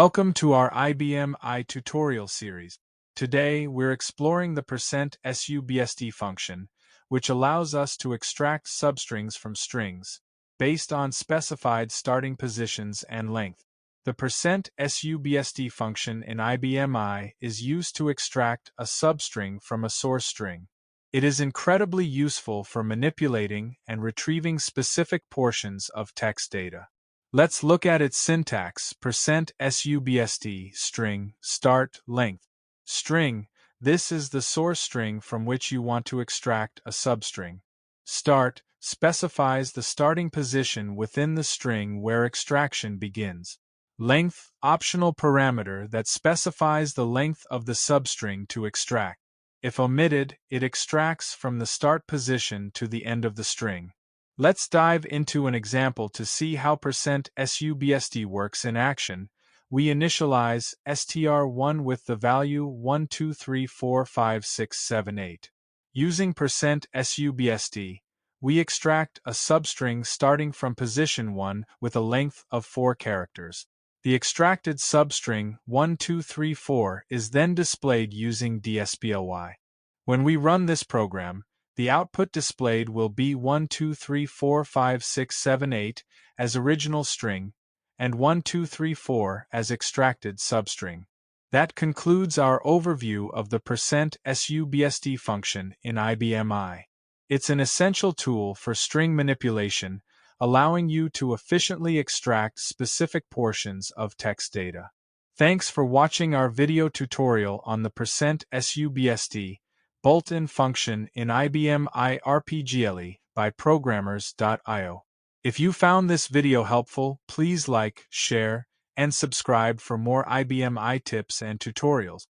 Welcome to our IBM I tutorial series. Today, we're exploring the %SUBST function, which allows us to extract substrings from strings, based on specified starting positions and length. The %SUBST function in IBM I is used to extract a substring from a source string. It is incredibly useful for manipulating and retrieving specific portions of text data. Let's look at its syntax. %SUBST string start length. String, this is the source string from which you want to extract a substring. Start specifies the starting position within the string where extraction begins. Length, optional parameter that specifies the length of the substring to extract. If omitted, it extracts from the start position to the end of the string. Let's dive into an example to see how %SUBST works in action. We initialize str1 with the value 12345678. Using %SUBST, we extract a substring starting from position 1 with a length of 4 characters. The extracted substring 1234 is then displayed using dsply. When we run this program, the output displayed will be 12345678 as original string and 1234 as extracted substring. That concludes our overview of the %SUBST function in IBM I. It's an essential tool for string manipulation, allowing you to efficiently extract specific portions of text data. Thanks for watching our video tutorial on the %SUBST bolt-in function in IBM I RPGLE by programmers.io. If you found this video helpful, please like, share, and subscribe for more IBM I tips and tutorials.